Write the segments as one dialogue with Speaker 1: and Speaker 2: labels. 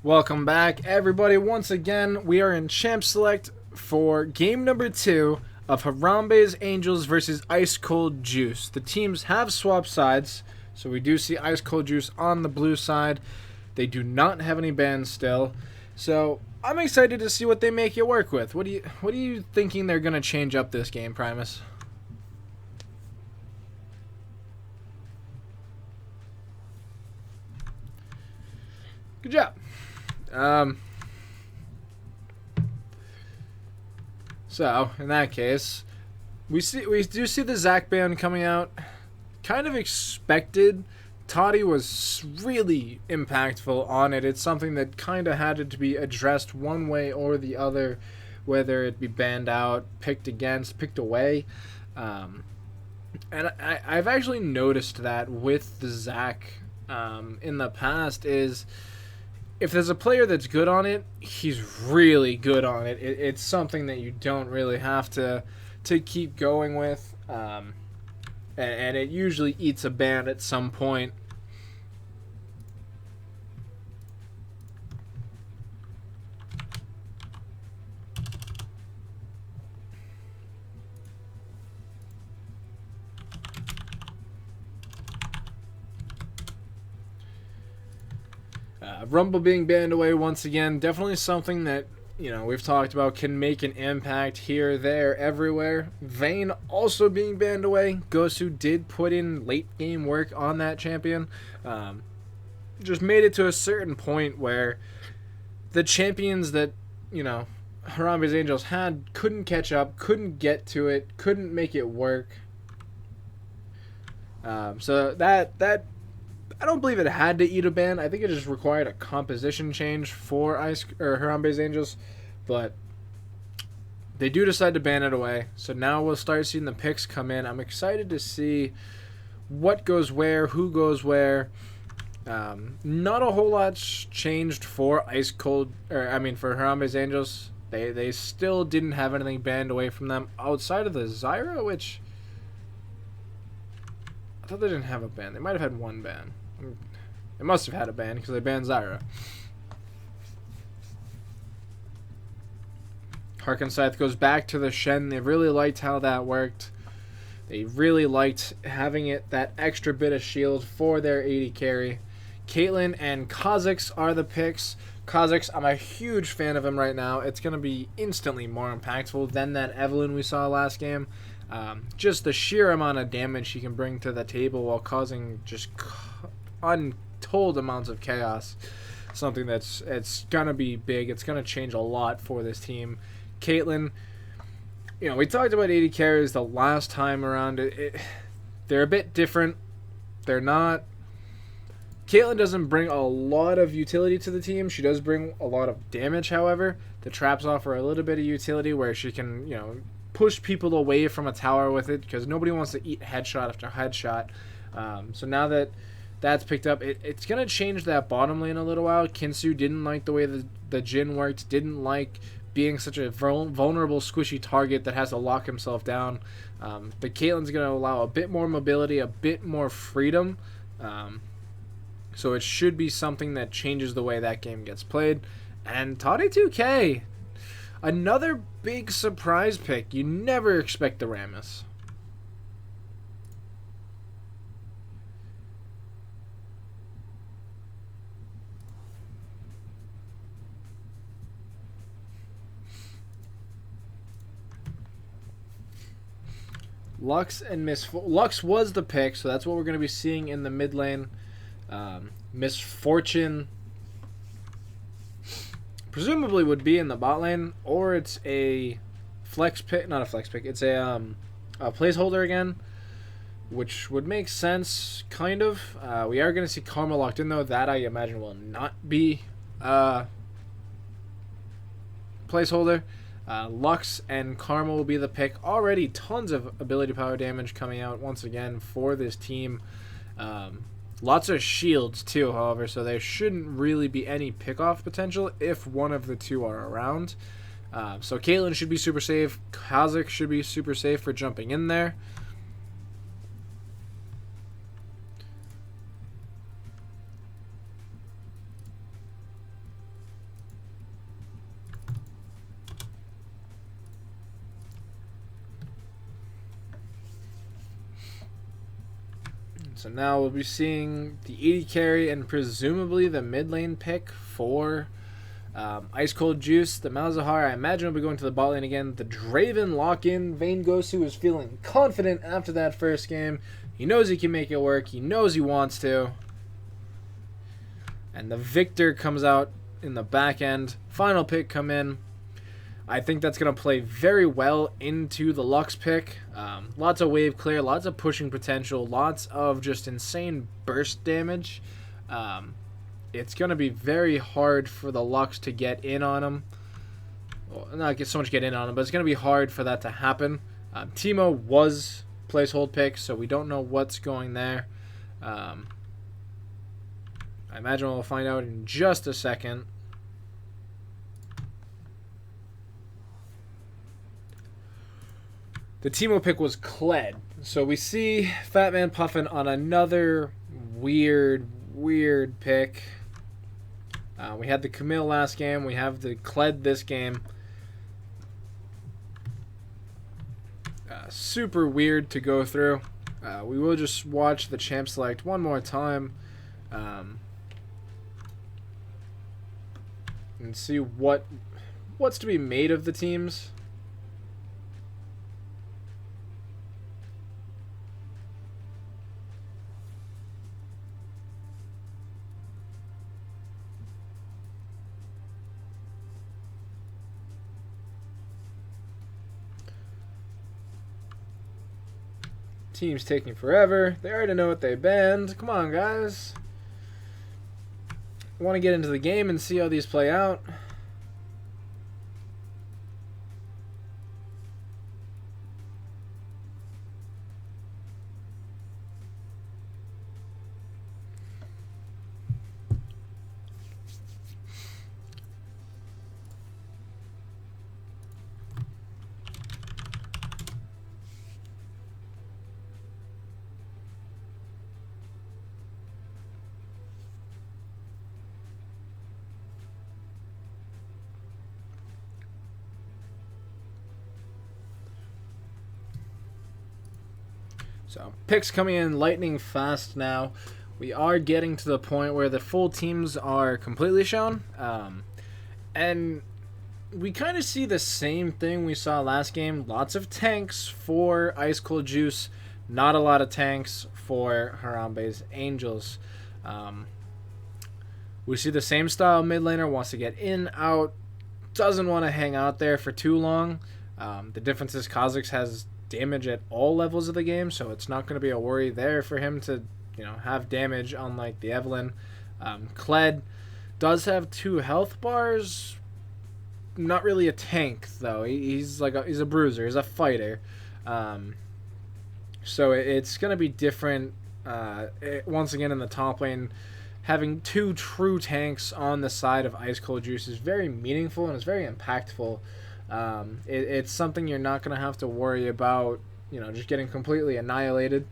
Speaker 1: Welcome back, everybody. Once again, we are in Champ Select for game number 2 of Harambe's Angels versus Ice Cold Juice. The teams have swapped sides, so we do see Ice Cold Juice on the blue side. They do not have any bans still, so I'm excited to see what they make it work with. What are you thinking they're gonna change up this game, Primus? Good job. So in that case, we do see the Zac ban coming out. Kind of expected. Toddy was really impactful on it. It's something that kind of had to be addressed one way or the other, whether it be banned out, picked against, picked away. And I've actually noticed that with the Zac in the past is if there's a player that's good on it, he's really good on it. It's something that you don't really have to keep going with, and it usually eats a ban at some point. Rumble being banned away once again, definitely something that, we've talked about can make an impact here, there, everywhere. Vayne also being banned away. Gosu did put in late game work on that champion. Just made it to a certain point where the champions that, Harambe's Angels had couldn't catch up, couldn't get to it, couldn't make it work. So that I don't believe it had to eat a ban. I think it just required a composition change for Harambe's Angels, but they do decide to ban it away. So now we'll start seeing the picks come in. I'm excited to see what goes where, who goes where. Not a whole lot's changed for for Harambe's Angels. They still didn't have anything banned away from them outside of the Zyra, which I thought they didn't have a ban. They might have had one ban. They must have had a ban because they banned Zyra. Harken Scythe goes back to the Shen. They really liked how that worked. They really liked having that extra bit of shield for their AD carry. Caitlyn and Kha'Zix are the picks. Kha'Zix, I'm a huge fan of him right now. It's going to be instantly more impactful than that Evelynn we saw last game. Just the sheer amount of damage he can bring to the table while causing just untold amounts of chaos. Something it's going to be big. It's going to change a lot for this team. Caitlyn, we talked about AD carries the last time around. They're a bit different. They're not... Caitlyn doesn't bring a lot of utility to the team. She does bring a lot of damage, however. The traps offer a little bit of utility where she can, push people away from a tower with it because nobody wants to eat headshot after headshot. So now that that's picked up, it's going to change that bottom lane a little while. Kinsu didn't like the way the Jhin worked, didn't like being such a vulnerable, squishy target that has to lock himself down. But Caitlyn's going to allow a bit more mobility, a bit more freedom. So it should be something that changes the way that game gets played. And Toddy 2K, another big surprise pick. You never expect the Rammus. Lux and Lux was the pick, so that's what we're going to be seeing in the mid lane. Misfortune presumably would be in the bot lane, or it's a flex pick, not a flex pick. It's a placeholder again, which would make sense, kind of. We are going to see Karma locked in, though. That I imagine will not be placeholder. Lux and Karma will be the pick. Already tons of ability power damage coming out once again for this team. Lots of shields too, however, so there shouldn't really be any pick-off potential if one of the two are around. So Caitlyn should be super safe. Kha'Zix should be super safe for jumping in there. So now we'll be seeing the AD carry and presumably the mid lane pick for Ice Cold Juice. The Malzahar, I imagine, will be going to the bot lane again. The Draven lock-in. Vayne Gosu is feeling confident after that first game. He knows he can make it work. He knows he wants to. And the Victor comes out in the back end. Final pick come in. I think that's going to play very well into the Lux pick. Lots of wave clear, lots of pushing potential, lots of just insane burst damage. It's going to be very hard for the Lux to get in on him. Well, not so much get in on him, but it's going to be hard for that to happen. Teemo was placehold pick, so we don't know what's going there. I imagine we'll find out in just a second. The Teemo pick was Kled. So we see Fat Man Puffin on another weird pick. We had the Camille last game. We have the Kled this game. Super weird to go through. We will just watch the champ select one more time. And see what's to be made of the teams. Team's taking forever. They already know what they banned. Come on, guys. I want to get into the game and see how these play out. So, picks coming in lightning fast now. We are getting to the point where the full teams are completely shown. And we kind of see the same thing we saw last game. Lots of tanks for Ice Cold Juice. Not a lot of tanks for Harambe's Angels. We see the same style mid laner. Wants to get in, out. Doesn't want to hang out there for too long. The difference is Kha'Zix has damage at all levels of the game, so it's not going to be a worry there for him to, have damage, unlike the Evelynn. Kled does have 2 health bars. Not really a tank though. He's a bruiser. He's a fighter. So it's going to be different. Once again in the top lane, having 2 true tanks on the side of Ice Cold Juice is very meaningful and it's very impactful. It's something you're not going to have to worry about, just getting completely annihilated.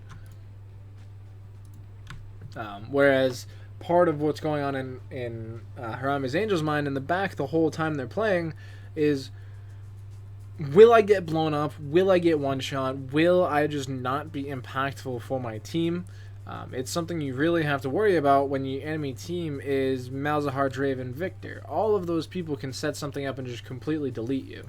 Speaker 1: Whereas part of what's going on in Harambe's Angel's mind in the back the whole time they're playing is, will I get blown up? Will I get one shot? Will I just not be impactful for my team? It's something you really have to worry about when your enemy team is Malzahar, Draven, Victor. All of those people can set something up and just completely delete you.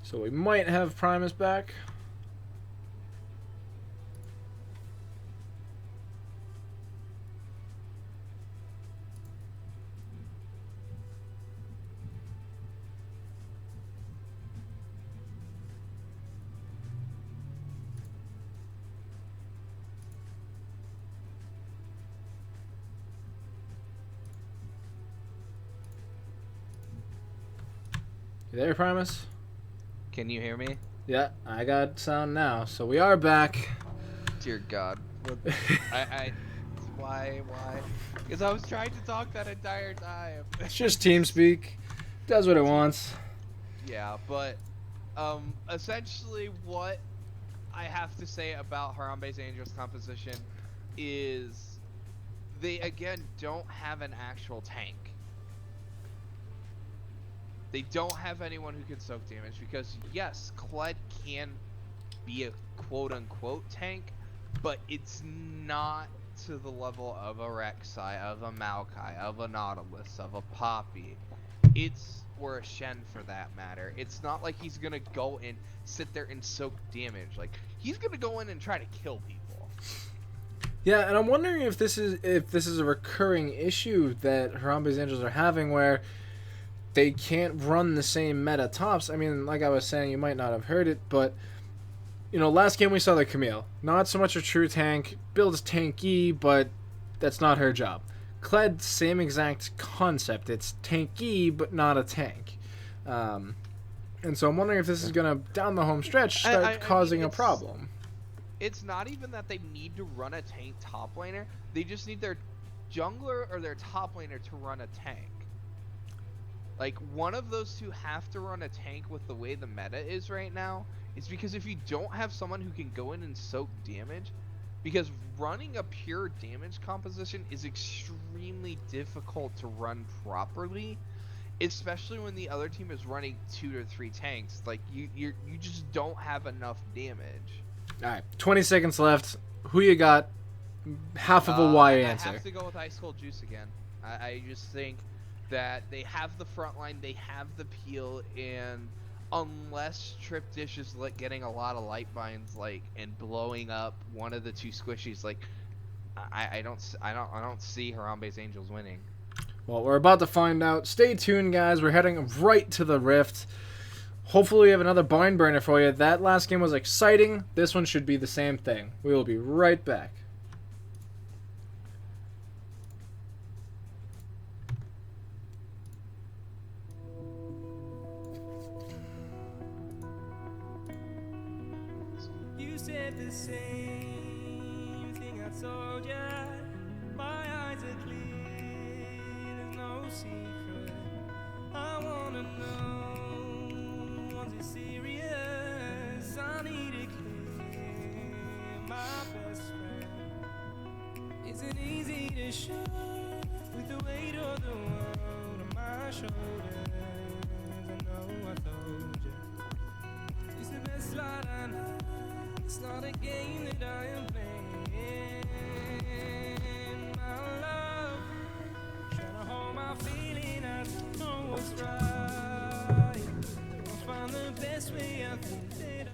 Speaker 1: So we might have Primus back. You there, Primus?
Speaker 2: Can you hear me?
Speaker 1: Yeah, I got sound now. So we are back.
Speaker 2: Dear God. with why? Because I was trying to talk that entire time.
Speaker 1: It's just TeamSpeak. Does what it wants.
Speaker 2: Yeah, but essentially what I have to say about Harambe's Angels composition is they again don't have an actual tank. They don't have anyone who can soak damage because yes, Kled can be a quote-unquote tank, but it's not to the level of a Rek'Sai, of a Maokai, of a Nautilus, of a Poppy. It's or a Shen for that matter. It's not like he's gonna go and sit there and soak damage. Like he's gonna go in and try to kill people.
Speaker 1: Yeah, and I'm wondering if this is a recurring issue that Harambe's Angels are having, where they can't run the same meta tops. I mean, like I was saying, you might not have heard it, but you know, last game we saw the Camille. Not so much a true tank, builds tanky, but that's not her job. Kled, same exact concept. It's tanky, but not a tank. And so I'm wondering if this is going to, down the home stretch, start causing a problem.
Speaker 2: It's not even that they need to run a tank top laner. They just need their jungler or their top laner to run a tank. Like, one of those two have to run a tank with the way the meta is right now. It's because if you don't have someone who can go in and soak damage, because running a pure damage composition is extremely difficult to run properly, especially when the other team is running 2 to 3 tanks. Like you just don't have enough damage.
Speaker 1: All right, 20 seconds left. Who you got? Half of a Y answer.
Speaker 2: I have to go with Ice Cold Juice again. I just think that they have the front line, they have the peel, and unless Trip Dish is getting a lot of light binds and blowing up one of the 2 squishies, I don't see Harambe's Angels winning.
Speaker 1: Well, we're about to find out. Stay tuned, guys. We're heading right to the Rift. Hopefully we have another bind burner for you. That last game was exciting. This one should be the same thing. We will be right back.
Speaker 3: You said the same thing I told ya. My eyes are clear, there's no secret. I wanna know, was it serious? I need it clear, my best friend. Is it easy to show with the weight of the world on my shoulders? I know I told you, it's the best light I know. It's not a game that I am playing, my love. Trying to hold my feeling, I don't know what's right. I'll find the best way, I think that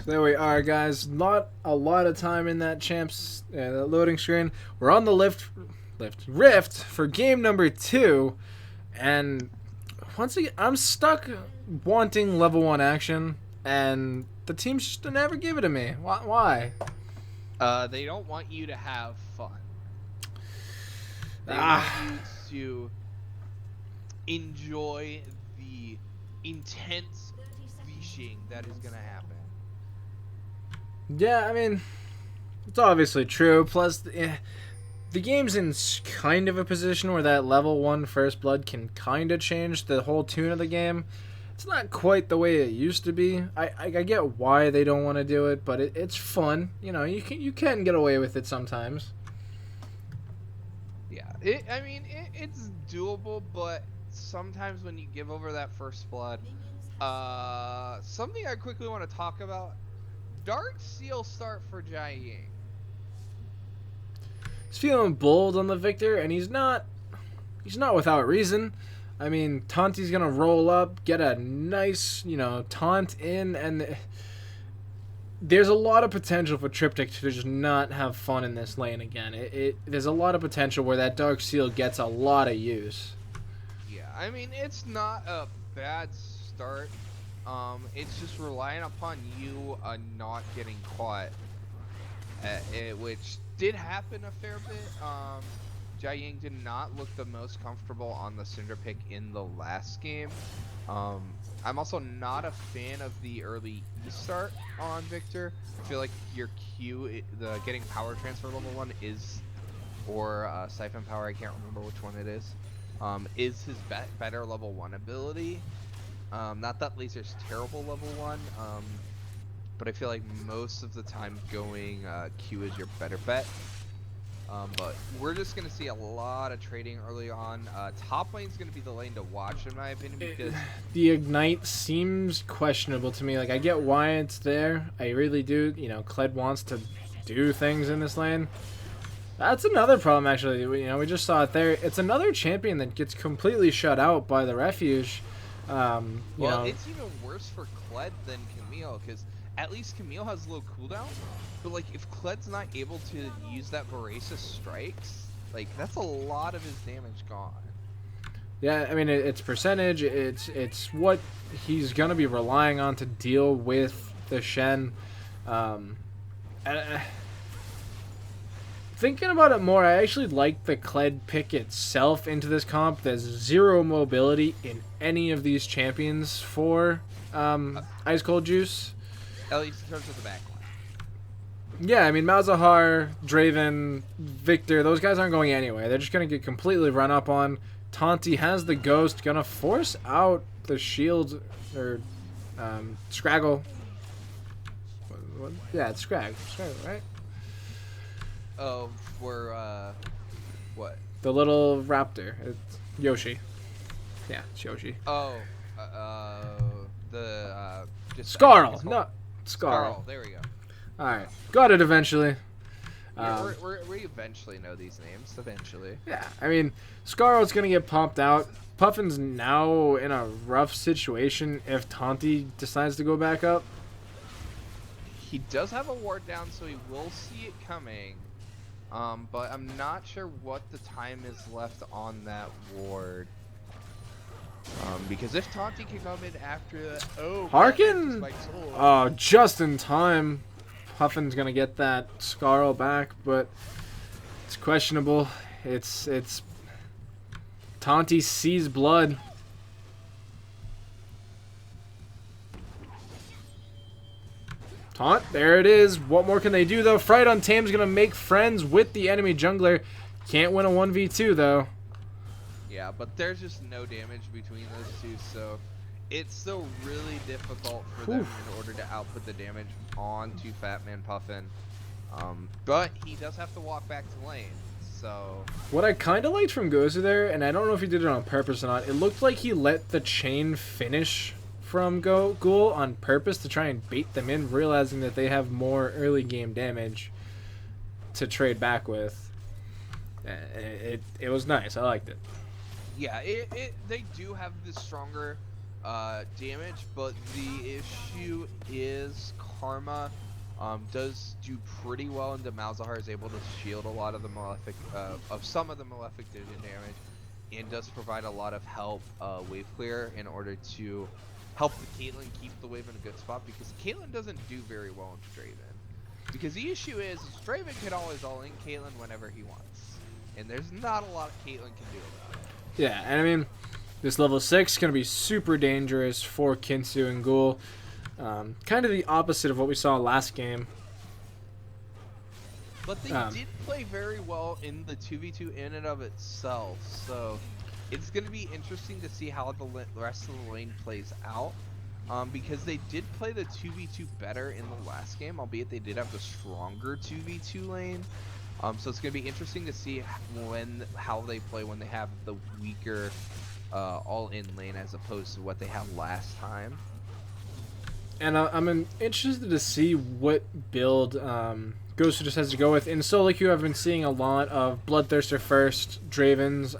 Speaker 1: So there we are, guys. Not a lot of time in that champs that loading screen. We're on the Rift for game number 2, and once again, I'm stuck wanting level 1 action, and the teams just never give it to me. Why?
Speaker 2: They don't want you to have fun. They want you to enjoy the intense leashing that is going to happen.
Speaker 1: Yeah, I mean, it's obviously true. Plus, the game's in kind of a position where that level 1 first blood can kind of change the whole tune of the game. It's not quite the way it used to be. I get why they don't want to do it, but it's fun. You know, you can get away with it sometimes.
Speaker 2: Yeah, it's doable, but sometimes when you give over that first blood, something I quickly want to talk about, Dark Seal start for Jai Ying.
Speaker 1: He's feeling bold on the Victor, and he's not without reason. I mean, Tanti's gonna roll up, get a nice, taunt in, and there's a lot of potential for Triptych to just not have fun in this lane again. There's a lot of potential where that Dark Seal gets a lot of use.
Speaker 2: Yeah, I mean, it's not a bad start. It's just relying upon you not getting caught, which did happen a fair bit. Jai Ying did not look the most comfortable on the Cinder pick in the last game. I'm also not a fan of the early E start on Victor. I feel like your Q, the getting power transfer level 1 is, or siphon power, I can't remember which one it is his better level 1 ability. Not that laser's terrible level 1, but I feel like most of the time going Q is your better bet. But we're just going to see a lot of trading early on. Top lane's going to be the lane to watch, in my opinion, because
Speaker 1: the Ignite seems questionable to me. Like, I get why it's there. I really do. You know, Kled wants to do things in this lane. That's another problem, actually. You know, we just saw it there. It's another champion that gets completely shut out by the Refuge.
Speaker 2: Well, it's even worse for Kled than Camille, because at least Camille has low cooldown, but like if Kled's not able to use that Voracious Strikes, like that's a lot of his damage gone.
Speaker 1: Yeah, I mean it's percentage. It's what he's gonna be relying on to deal with the Shen. Thinking about it more, I actually like the Kled pick itself into this comp. There's zero mobility in any of these champions for Ice Cold Juice.
Speaker 2: At least in terms of the backline.
Speaker 1: Yeah, I mean, Malzahar, Draven, Victor, those guys aren't going anywhere. They're just going to get completely run up on. Taunty has the Ghost, going to force out the shield, or Scraggle. What? Yeah, it's Scraggle, right?
Speaker 2: Oh, for, what?
Speaker 1: The little raptor. It's Yoshi. Yeah, it's Yoshi.
Speaker 2: Oh, just...
Speaker 1: Scarl! No, Scarl.
Speaker 2: There we go.
Speaker 1: Alright, got it eventually.
Speaker 2: Yeah, we eventually know these names, eventually.
Speaker 1: Yeah, I mean, Scarlet's going to get pumped out. Puffin's now in a rough situation if Taunty decides to go back up.
Speaker 2: He does have a ward down, so he will see it coming. But I'm not sure what the time is left on that ward. Because if Taunty can come in after that... Oh,
Speaker 1: Harkin! Oh, just in time. Puffin's going to get that Scarl back, but it's questionable. It's Taunty sees blood. Taunt, there it is. What more can they do, though? Fright Untamed's going to make friends with the enemy jungler. Can't win a 1v2, though.
Speaker 2: Yeah, but there's just no damage between those two, so it's still really difficult for them in order to output the damage onto Fatman Puffin. But he does have to walk back to lane, so... What
Speaker 1: I kind of liked from Gozu there, and I don't know if he did it on purpose or not, it looked like he let the chain finish from Ghoul on purpose to try and bait them in, realizing that they have more early game damage to trade back with. It was nice. I liked it.
Speaker 2: Yeah, they do have the stronger damage, but the issue is Karma does do pretty well, and the Malzahar is able to shield a lot of the Malefic, some of the Malefic Vision damage, and does provide a lot of help wave clear in order to help the Caitlyn keep the wave in a good spot, because Caitlyn doesn't do very well into Draven. Because the issue is Draven can always all-in Caitlyn whenever he wants, and there's not a lot Caitlyn can do about it.
Speaker 1: Yeah, and I mean, this level 6 is going to be super dangerous for Kinsu and Ghoul. Kind of the opposite of what we saw last game.
Speaker 2: But they did play very well in the 2v2 in and of itself, so it's going to be interesting to see how the rest of the lane plays out. Because they did play the 2v2 better in the last game, albeit they did have the stronger 2v2 lane. So it's going to be interesting to see how they play when they have the weaker all-in lane as opposed to what they had last time.
Speaker 1: And I'm interested to see what build Ghost just has to go with. In solo queue, I've been seeing a lot of Bloodthirster first, Dravens.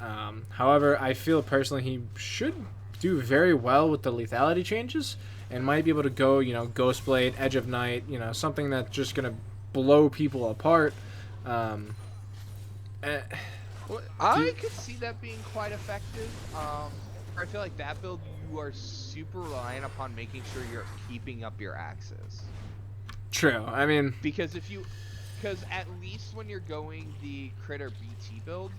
Speaker 1: However, I feel personally he should do very well with the lethality changes and might be able to go, Ghostblade, Edge of Night, something that's just going to blow people apart.
Speaker 2: I could see that being quite effective. I feel like that build, you are super reliant upon making sure you're keeping up your axes.
Speaker 1: True. I mean,
Speaker 2: because at least when you're going the crit or BT build,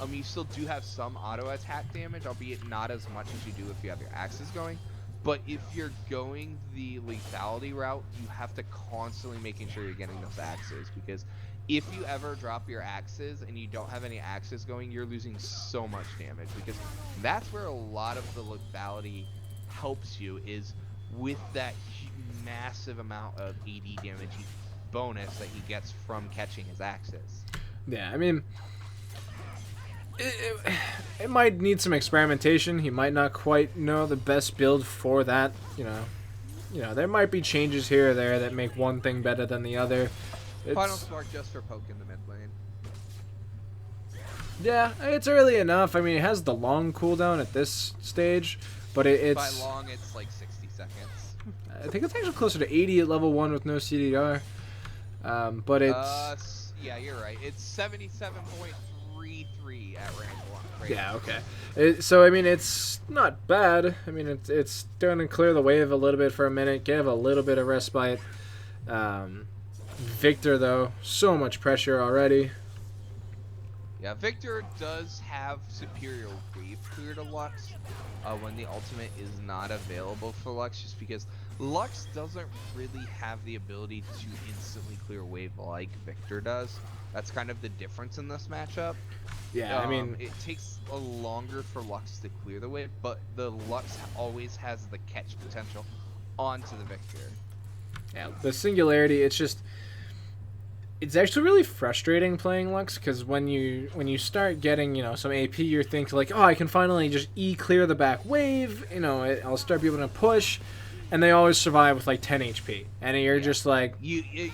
Speaker 2: you still do have some auto attack damage, albeit not as much as you do if you have your axes going. But if you're going the lethality route, you have to constantly making sure you're getting those axes, because if you ever drop your axes and you don't have any axes going, you're losing so much damage, because that's where a lot of the lethality helps you, is with that massive amount of AD damage bonus that he gets from catching his axes.
Speaker 1: Yeah, I mean, it might need some experimentation. He might not quite know the best build for that. You know, there might be changes here or there that make one thing better than the other.
Speaker 2: Final spark just for poke in the mid lane.
Speaker 1: Yeah, it's early enough. I mean, it has the long cooldown at this stage, but it's...
Speaker 2: By long, it's like 60 seconds.
Speaker 1: I think it's actually closer to 80 at level 1 with no CDR. But it's...
Speaker 2: yeah, you're right. It's 77.33 at rank 1. Right?
Speaker 1: Yeah, okay. So, I mean, it's not bad. I mean, it's going to clear the wave a little bit for a minute, give a little bit of respite. Victor, though, so much pressure already.
Speaker 2: Yeah, Victor does have superior wave clear to Lux when the ultimate is not available for Lux, just because Lux doesn't really have the ability to instantly clear wave like Victor does. That's kind of the difference in this matchup.
Speaker 1: Yeah, I mean...
Speaker 2: It takes a longer for Lux to clear the wave, but the Lux always has the catch potential onto the Victor.
Speaker 1: Yeah, the Singularity, it's just... It's actually really frustrating playing Lux, because when you start getting, you know, some AP, you're thinking like, oh, I can finally just E-clear the back wave, you know, I'll start being able to push, and they always survive with like 10 HP. And you're just like...
Speaker 2: You need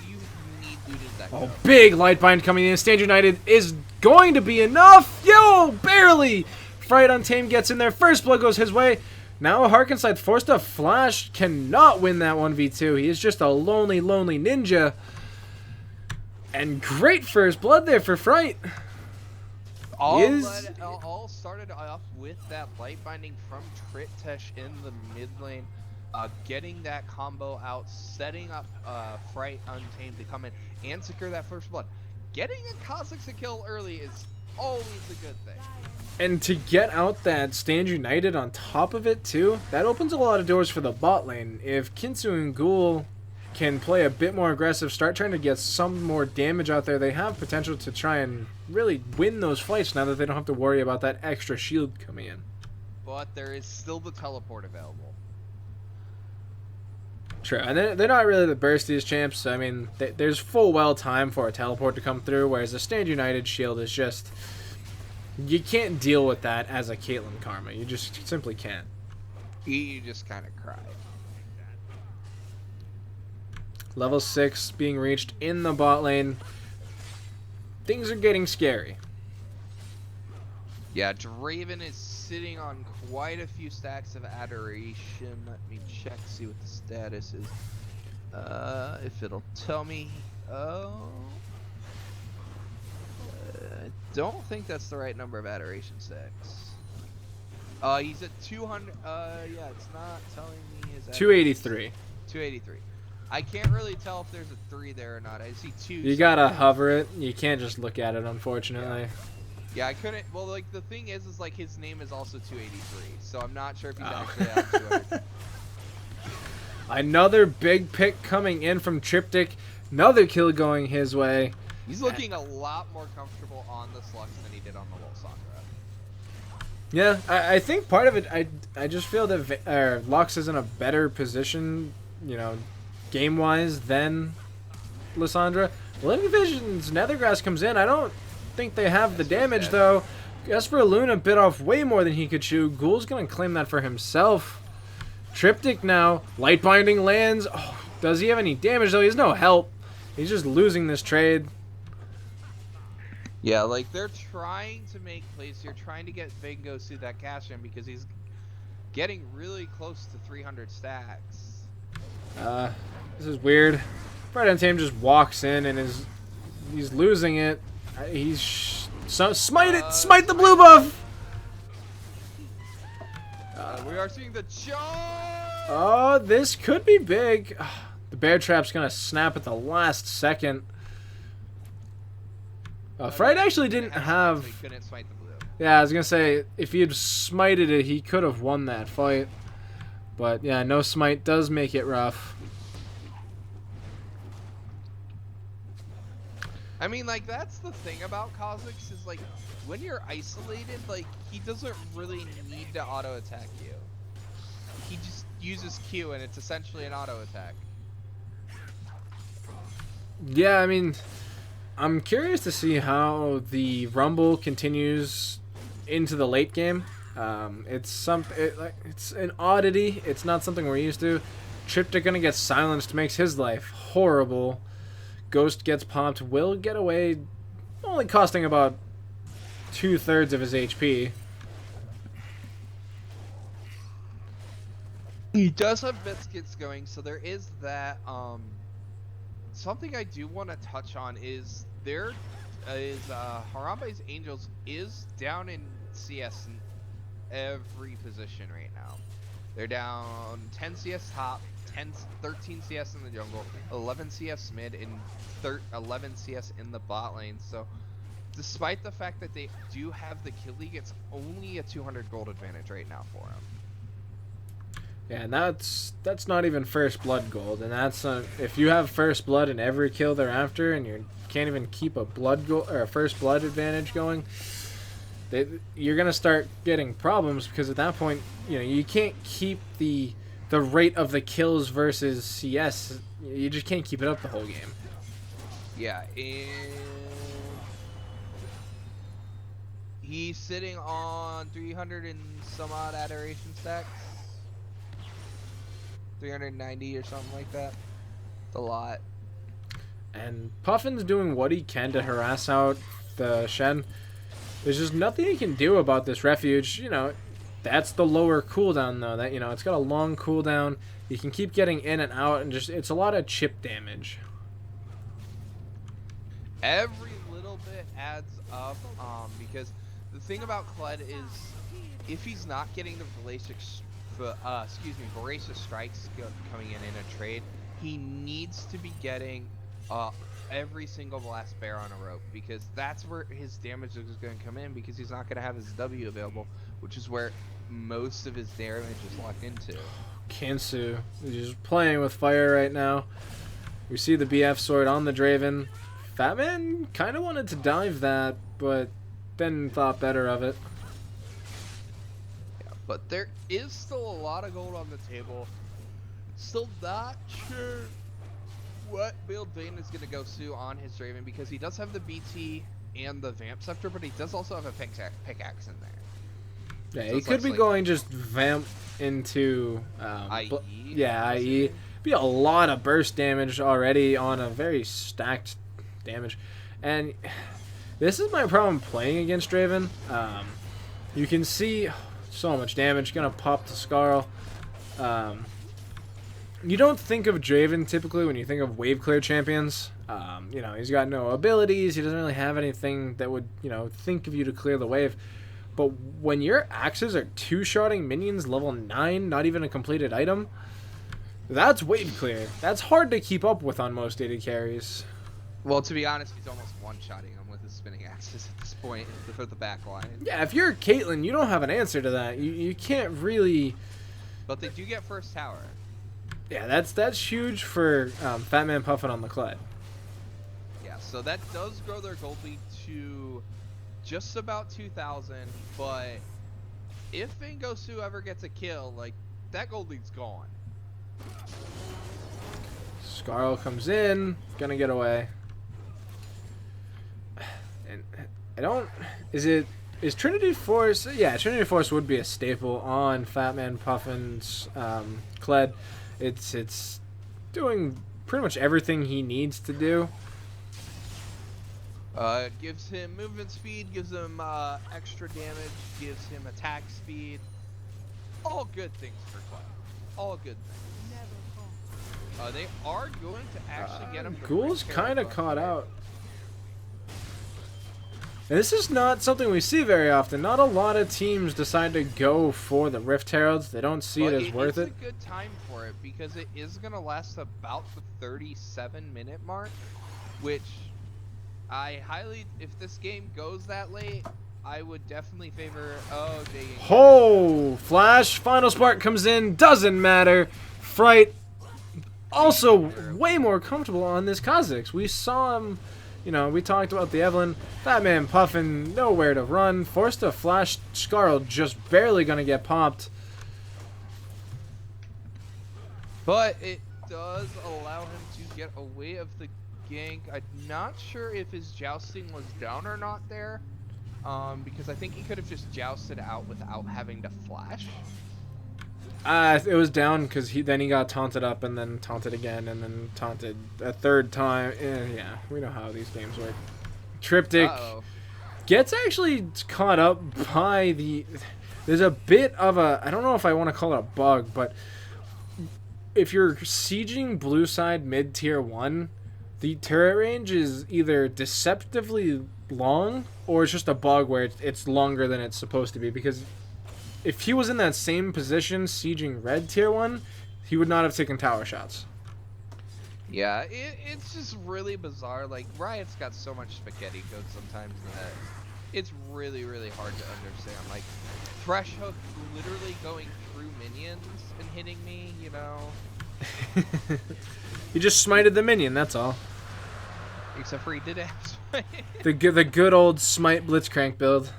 Speaker 2: that.
Speaker 1: Oh, big Lightbind coming in. Stand United is going to be enough! Yo, barely! Fright Untamed gets in there. First blood goes his way. Now Harkenside forced to flash. Cannot win that 1v2. He is just a lonely, lonely ninja. And great first blood there for Fright.
Speaker 2: All started off with that light binding from Triptesh in the mid lane, getting that combo out, setting up Fright Untamed to come in and secure that first blood. Getting a Kha'Zix a kill early is always a good thing.
Speaker 1: And to get out that Stand United on top of it too, that opens a lot of doors for the bot lane. If Kinsu and Ghoul can play a bit more aggressive, start trying to get some more damage out there, they have potential to try and really win those fights now that they don't have to worry about that extra shield coming in.
Speaker 2: But there is still the teleport available.
Speaker 1: True, and they're not really the burstiest champs, so I mean, there's full well time for a teleport to come through, whereas the Stand United shield is just... You can't deal with that as a Caitlyn Karma. You just simply can't.
Speaker 2: You just kind of cry.
Speaker 1: Level 6 being reached in the bot lane. Things are getting scary.
Speaker 2: Yeah, Draven is sitting on quite a few stacks of Adoration. Let me check, see what the status is. If it'll tell me. Oh. I don't think that's the right number of Adoration stacks. He's at 200. Yeah, it's not telling me his.
Speaker 1: 283.
Speaker 2: 283. I can't really tell if there's a 3 there or not. I see 2.
Speaker 1: You gotta hover it. You can't just look at it, unfortunately.
Speaker 2: Yeah, I couldn't. Well, like, the thing is like his name is also 283, so I'm not sure if he's actually at 200.
Speaker 1: Another big pick coming in from Triptych. Another kill going his way.
Speaker 2: He's looking a lot more comfortable on the Lux than he did on the Lysandra.
Speaker 1: Yeah, I think part of it, I just feel that Lux is in a better position, you know, game-wise than Lysandra. Living Vision's Nethergrass comes in. I don't think they have the damage, though. Esper Luna bit off way more than he could chew. Ghoul's going to claim that for himself. Triptych now. Light Binding lands. Oh, does he have any damage, though? He has no help. He's just losing this trade.
Speaker 2: Yeah, like, they're trying to make plays here, trying to get Vengos through that cash in because he's getting really close to 300 stacks.
Speaker 1: This is weird. Fright Untamed just walks in and he's losing it. Smite it! Smite the blue buff!
Speaker 2: We are seeing the charge!
Speaker 1: Oh, this could be big. The bear trap's gonna snap at the last second. Fright actually didn't have...
Speaker 2: He couldn't smite the blue.
Speaker 1: Yeah, I was gonna say, if he had smited it, he could have won that fight. But yeah, no smite does make it rough.
Speaker 2: I mean, like, that's the thing about Kha'Zix is, like, when you're isolated, like, he doesn't really need to auto-attack you. He just uses Q, and it's essentially an auto-attack.
Speaker 1: Yeah, I mean, I'm curious to see how the Rumble continues into the late game. It's an oddity. It's not something we're used to. Triptych gonna get silenced, makes his life horrible. Ghost gets popped, will get away, only costing about 2/3 of his HP.
Speaker 2: He does have biscuits going, so there is that. Something I do want to touch on is Harambe's Angels is down in CS in every position right now. They're down 10 CS top, 13 CS in the jungle, 11 CS mid, and 11 CS in the bot lane. So, despite the fact that they do have the kill league, it's only a 200 gold advantage right now for them.
Speaker 1: Yeah, and that's not even first blood gold, and that's if you have first blood in every kill thereafter, and you can't even keep a blood gold or a first blood advantage going, you're gonna start getting problems because at that point, you know, you can't keep the rate of the kills versus CS. You just can't keep it up the whole game.
Speaker 2: Yeah, and he's sitting on 300 and some odd adoration stacks. 390 or something like that. It's a lot.
Speaker 1: And Puffin's doing what he can to harass out the Shen. There's just nothing he can do about this refuge. You know, that's the lower cooldown though. That, you know, it's got a long cooldown. You can keep getting in and out, and just it's a lot of chip damage.
Speaker 2: Every little bit adds up. Because the thing about Kled is, if he's not getting the voracious strikes coming in a trade, he needs to be getting every single last bear on a rope, because that's where his damage is going to come in, because he's not going to have his W available, which is where most of his damage is locked into.
Speaker 1: Kansu is just playing with fire right now. We see the BF sword on the Draven. Fatman kind of wanted to dive that, but then thought better of it.
Speaker 2: But there is still a lot of gold on the table. Still not sure what build Vayne is going to go to on his Draven, because he does have the BT and the Vamp Scepter, but he does also have a pickaxe in there.
Speaker 1: Yeah,
Speaker 2: So
Speaker 1: he could be
Speaker 2: like
Speaker 1: going just Vamp into...
Speaker 2: IE?
Speaker 1: IE. Be a lot of burst damage already on a very stacked damage. And this is my problem playing against Draven. You can see... so much damage, gonna pop to Skarl. You don't think of Draven typically when you think of wave clear champions. You know, he's got no abilities, he doesn't really have anything that would, you know, think of you to clear the wave. But when your axes are two-shotting minions level 9, not even a completed item, that's wave clear. That's hard to keep up with on most AD carries.
Speaker 2: Well, to be honest, he's almost one-shotting him with his spinning axes at this point for the back line.
Speaker 1: Yeah, if you're Caitlyn, you don't have an answer to that. You can't really...
Speaker 2: But they do get first tower.
Speaker 1: Yeah, that's huge for Fatman Puffin on the Kled.
Speaker 2: Yeah, so that does grow their gold lead to just about 2,000, but if Ngosu ever gets a kill, like, that gold lead's gone.
Speaker 1: Skarl comes in, gonna get away. And I don't... Is Trinity Force... Yeah, Trinity Force would be a staple on Fatman Puffin's Kled. It's doing pretty much everything he needs to do.
Speaker 2: Gives him movement speed, gives him extra damage, gives him attack speed. All good things for Kled. All good things. They are going to actually get him.
Speaker 1: Ghoul's kind of caught out. And this is not something we see very often. Not a lot of teams decide to go for the Rift Heralds. They don't see it as worth it.
Speaker 2: It's a good time for it, because it is going to last about the 37-minute mark, which I highly, if this game goes that late, I would definitely favor. Oh, Jay.
Speaker 1: Oh, Flash. Final Spark comes in. Doesn't matter. Fright. Also, way more comfortable on this Kha'Zix. We saw him, you know, we talked about the Evelyn. That man puffing, nowhere to run. Forced to flash. Scarl just barely going to get popped.
Speaker 2: But it does allow him to get away of the gank. I'm not sure if his jousting was down or not there. Because I think he could have just jousted out without having to flash.
Speaker 1: It was down because then he got taunted up and then taunted again and then taunted a third time. Yeah, we know how these games work. Triptych gets actually caught up by the... There's a bit of a... I don't know if I want to call it a bug, but if you're sieging blue side mid-tier 1, the turret range is either deceptively long or it's just a bug where it's longer than it's supposed to be, because if he was in that same position sieging red tier 1, he would not have taken tower shots.
Speaker 2: Yeah, it's just really bizarre. Like, Riot's got so much spaghetti code sometimes that it's really, really hard to understand. Like, Thresh Hook literally going through minions and hitting me, you know?
Speaker 1: He just smited the minion, that's all.
Speaker 2: Except for he did have smite.
Speaker 1: The good old smite blitzcrank build.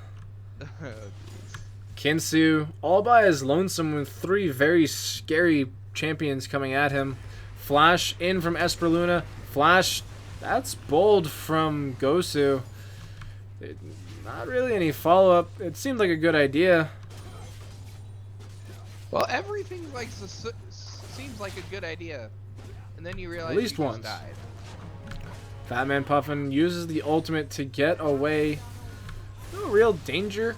Speaker 1: Kinsu, all by his lonesome with 3 very scary champions coming at him. Flash in from Esperluna. Flash, that's bold from Gosu. Not really any follow-up. It seemed like a good idea.
Speaker 2: Well, everything like seems like a good idea, and then you realize
Speaker 1: at least
Speaker 2: you
Speaker 1: once.
Speaker 2: just died.
Speaker 1: Fatman Puffin uses the ultimate to get away. No real danger.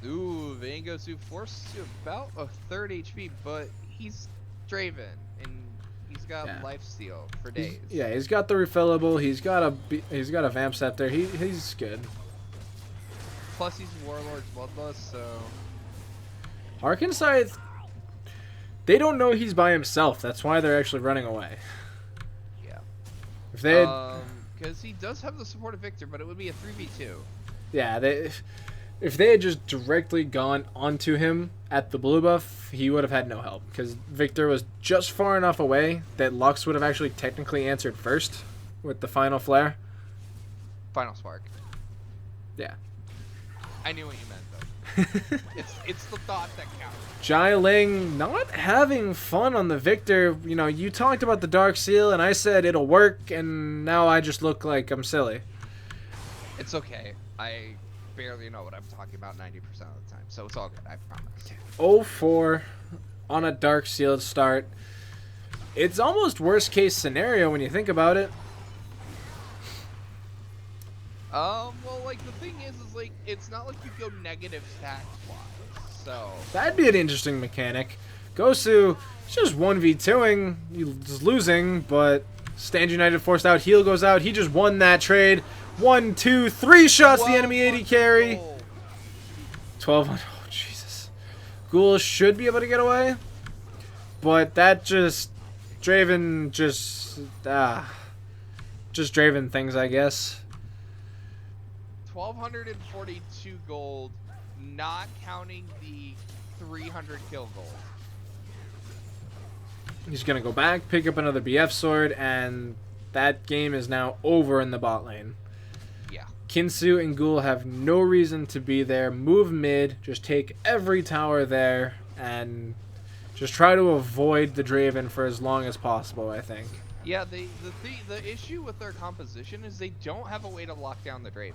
Speaker 2: Ooh, Vangosu forced to about a 3rd HP, but he's Draven, and he's got lifesteal for days.
Speaker 1: He's got the refillable. He's got a Vamp Scepter. He's good.
Speaker 2: Plus, he's Warlord's Bloodlust, so...
Speaker 1: Arkansas, they don't know he's by himself. That's why they're actually running away.
Speaker 2: Yeah.
Speaker 1: If they
Speaker 2: because he does have the support of Victor, but it would be a 3v2.
Speaker 1: Yeah, if they had just directly gone onto him at the blue buff, he would have had no help. Because Victor was just far enough away that Lux would have actually technically answered first with the final flare.
Speaker 2: Final spark.
Speaker 1: Yeah.
Speaker 2: I knew what you meant, though. it's the thought that counts.
Speaker 1: Jai Ling not having fun on the Victor. You know, you talked about the Dark Seal, and I said it'll work, and now I just look like I'm silly.
Speaker 2: It's okay. I barely know what I'm talking about 90% of the time, so it's all good, I promise.
Speaker 1: 0-4 on a Dark Sealed start. It's almost worst case scenario when you think about it.
Speaker 2: Well, like, the thing is like, it's not like you go negative stats-wise, so...
Speaker 1: That'd be an interesting mechanic. Gosu, it's just 1v2ing, he's losing, but Stand United forced out, heal goes out, he just won that trade. 1, 2, 3 shots, the enemy AD carry. 1200, oh Jesus. Ghoul should be able to get away, but that just, Draven just Draven things, I guess.
Speaker 2: 1,242 gold, not counting the 300 kill gold.
Speaker 1: He's going to go back, pick up another BF sword, and that game is now over in the bot lane.
Speaker 2: Yeah.
Speaker 1: Kinsu and Ghoul have no reason to be there. Move mid, just take every tower there, and just try to avoid the Draven for as long as possible, I think.
Speaker 2: Yeah, the issue with their composition is they don't have a way to lock down the Draven.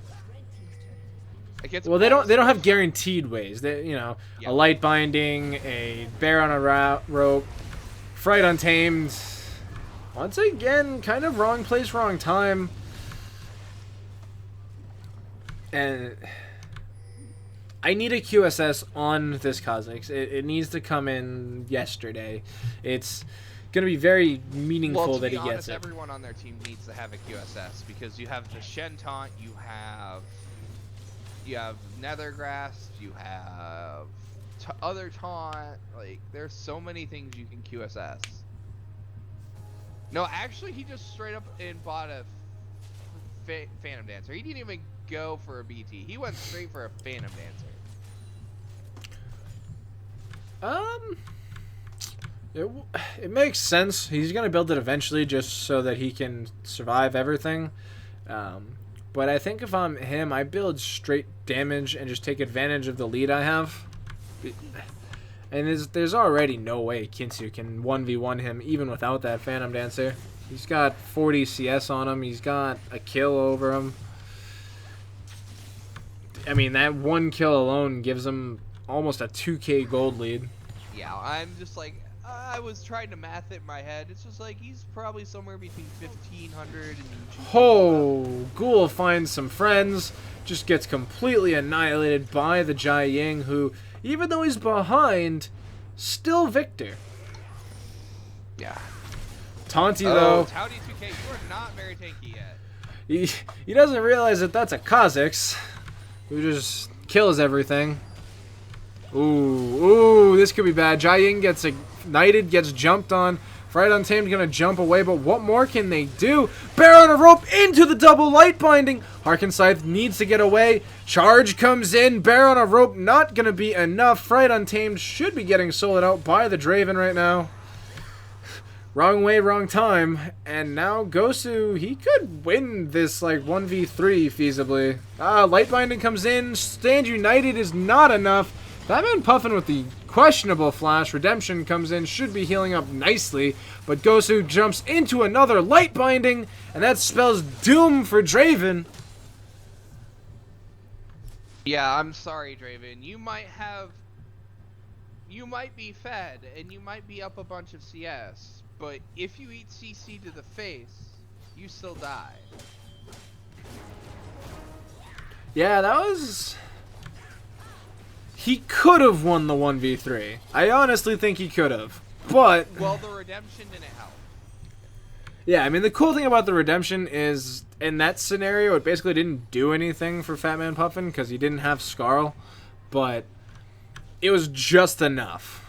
Speaker 1: Well, they don't have guaranteed ways. They, you know, a light binding, a bear on a rope, Fright Untamed. Once again, kind of wrong place, wrong time. And I need a QSS on this Kha'Zix. It needs to come in yesterday. It's going to be very meaningful that he gets it.
Speaker 2: Everyone on their team needs to have a QSS because you have the Shen taunt, you have Nethergrass, you have other taunt. Like, there's so many things you can QSS. No, actually, he just straight up and bought a Phantom Dancer. He didn't even go for a BT. He went straight for a Phantom Dancer.
Speaker 1: It makes sense. He's gonna build it eventually, just so that he can survive everything. But I think if I'm him, I build straight damage and just take advantage of the lead I have. And there's already no way Kinsu can 1v1 him even without that Phantom Dancer. He's got 40 CS on him. He's got a kill over him. I mean, that one kill alone gives him almost a 2k gold lead.
Speaker 2: Yeah, I'm just like, I was trying to math it in my head. It's just like, he's probably somewhere between 1,500 and...
Speaker 1: Oh, Ghoul finds some friends. Just gets completely annihilated by the Jai Ying, who, even though he's behind, still victor.
Speaker 2: Yeah.
Speaker 1: Taunty, though.
Speaker 2: Towdy 2K, you are not very tanky yet.
Speaker 1: He doesn't realize that that's a Kha'Zix, who just kills everything. Ooh, this could be bad. Jai Ying gets ignited, gets jumped on. Fright Untamed gonna jump away, but what more can they do? Bear on a rope into the double light binding. Harken Scythe needs to get away. Charge comes in. Bear on a rope not gonna be enough. Fright Untamed should be getting soloed out by the Draven right now. Wrong way, wrong time. And now Gosu, he could win this like 1v3 feasibly. Light binding comes in. Stand United is not enough. Batman Puffin with the questionable flash. Redemption comes in, should be healing up nicely, but Gosu jumps into another light binding, and that spells doom for Draven.
Speaker 2: Yeah, I'm sorry, Draven. You might be fed, and you might be up a bunch of CS, but if you eat CC to the face, you still die.
Speaker 1: Yeah, that was... He could have won the 1v3. I honestly think he could have. But...
Speaker 2: Well, the redemption didn't help.
Speaker 1: Yeah, I mean, the cool thing about the redemption is, in that scenario, it basically didn't do anything for Fat Man Puffin, because he didn't have Scarl. But it was just enough.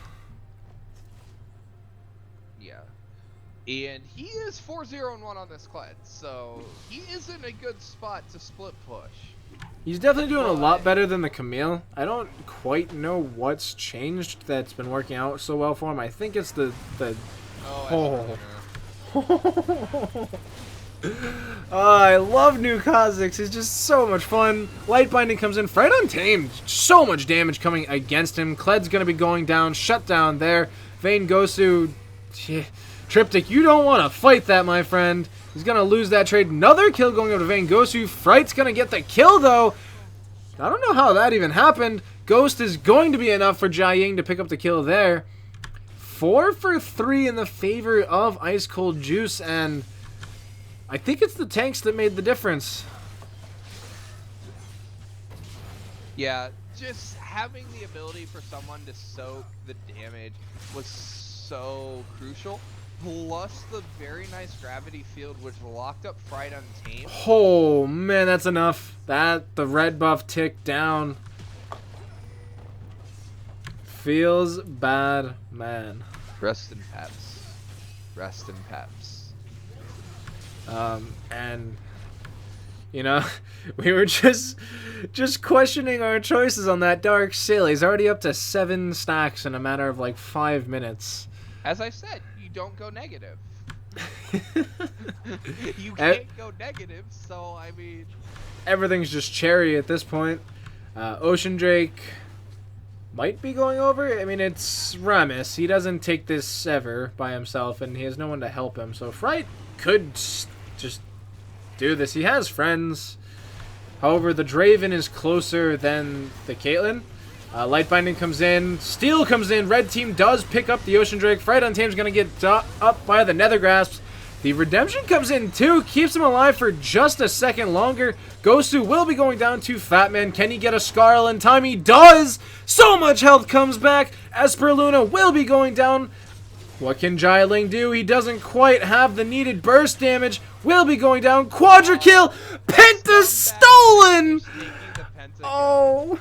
Speaker 2: Yeah. And he is 4-0-1 on this Kled, so he is in a good spot to split push.
Speaker 1: He's definitely doing a lot better than the Camille. I don't quite know what's changed that's been working out so well for him. I think it's the I love new Kha'Zix. It's just so much fun. Light Binding comes in. Fright Untamed. So much damage coming against him. Kled's going to be going down. Shut down there. Vayne Gosu. Triptych, you don't want to fight that, my friend. He's going to lose that trade. Another kill going over to Vayne Gosu. Fright's going to get the kill, though. I don't know how that even happened. Ghost is going to be enough for Jai Ying to pick up the kill there. 4 for 3 in the favor of Ice Cold Juice, and I think it's the tanks that made the difference.
Speaker 2: Yeah, just having the ability for someone to soak the damage was so crucial. Plus the very nice gravity field which locked up Fright Untamed.
Speaker 1: Oh man, that's enough. The red buff ticked down. Feels bad, man.
Speaker 2: Rest in peps. Rest in peps.
Speaker 1: And you know, we were just questioning our choices on that Dark Sail. He's already up to 7 stacks in a matter of like 5 minutes.
Speaker 2: As I said, you don't go negative. You can't go negative, so I mean...
Speaker 1: Everything's just cherry at this point. Ocean Drake might be going over. I mean, it's Ramus. He doesn't take this ever by himself, and he has no one to help him. So Fright could just do this. He has friends. However, the Draven is closer than the Caitlyn. Light Binding comes in. Steel comes in. Red team does pick up the Ocean Drake. Fright Untamed is going to get up by the Nether Grasps. The Redemption comes in too. Keeps him alive for just a second longer. Gosu will be going down to Fat Man. Can he get a Scarl in time? He does. So much health comes back. Esper Luna will be going down. What can Jai Ling do? He doesn't quite have the needed burst damage. Will be going down. Quadra kill. Penta stolen. Oh.